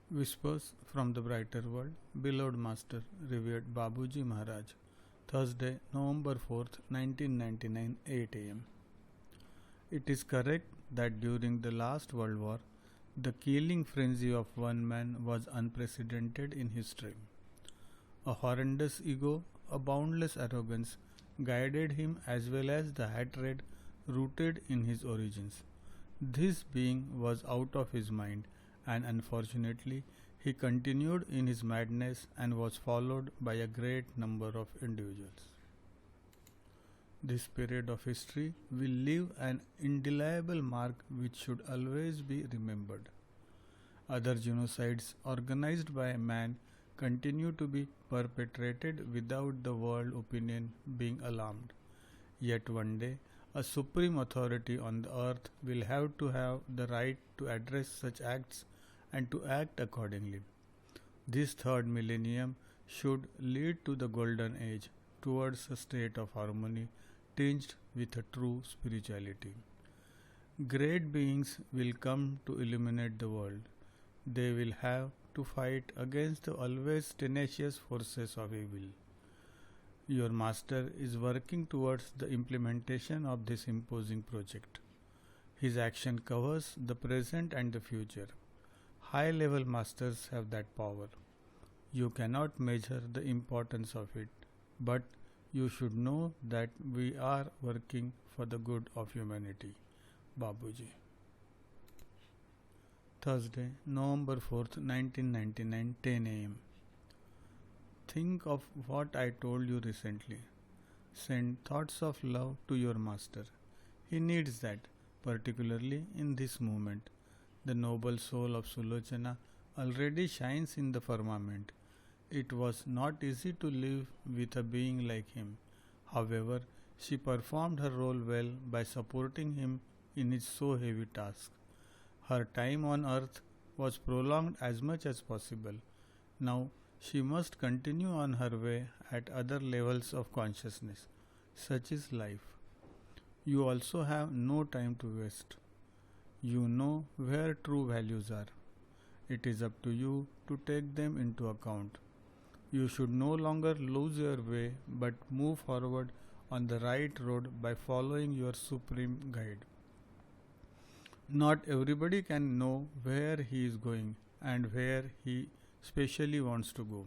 Whispers from the Brighter World, beloved Master, revered Babuji Maharaj, Thursday, November 4th, 1999, 8 am. It is correct that during the last World War, the killing frenzy of one man was unprecedented in history. A horrendous ego, a boundless arrogance guided him as well as the hatred rooted in his origins. This being was out of his mind, and unfortunately, he continued in his madness and was followed by a great number of individuals. This period of history will leave an indelible mark which should always be remembered. Other genocides organized by man continue to be perpetrated without the world opinion being alarmed. Yet one day, a supreme authority on the earth will have to have the right to address such acts and to act accordingly. This third millennium should lead to the golden age towards a state of harmony tinged with a true spirituality. Great beings will come to illuminate the world. They will have to fight against the always tenacious forces of evil. Your master is working towards the implementation of this imposing project. His action covers the present and the future. High level masters have that power. You cannot measure the importance of it, but you should know that we are working for the good of humanity. Babuji. Thursday, November 4th, 1999, 10 am. Think of what I told you recently. Send thoughts of love to your master. He needs that, particularly in this moment. The noble soul of Sulochana already shines in the firmament. It was not easy to live with a being like him. However, she performed her role well by supporting him in his so heavy task. Her time on earth was prolonged as much as possible. Now she must continue on her way at other levels of consciousness. Such is life. You also have no time to waste. You know where true values are. It is up to you to take them into account. You should no longer lose your way but move forward on the right road by following your supreme guide. Not everybody can know where he is going and where he specially wants to go.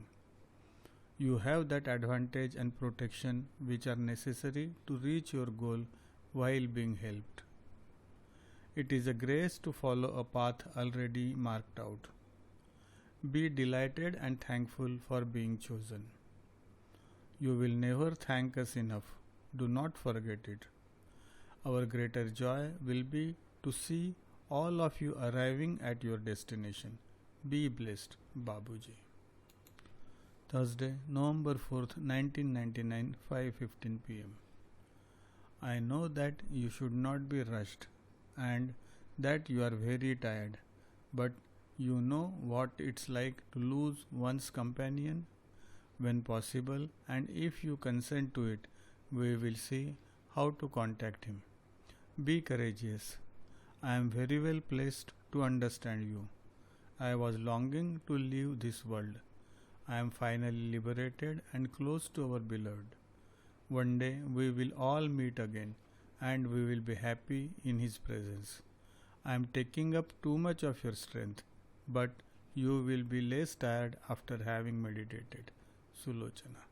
You have that advantage and protection which are necessary to reach your goal while being helped. It is a grace to follow a path already marked out. Be delighted and thankful for being chosen. You will never thank us enough. Do not forget it. Our greater joy will be to see all of you arriving at your destination. Be blessed, Babuji. Thursday, November 4th, 1999, 5:15 pm. I know that you should not be rushed and that you are very tired, but you know what it's like to lose one's companion when possible, and if you consent to it, we will see how to contact him. Be courageous. I am very well placed to understand you. I was longing to leave this world. I am finally liberated and close to our beloved. One day we will all meet again and we will be happy in his presence. I am taking up too much of your strength, but you will be less tired after having meditated. Sulochana.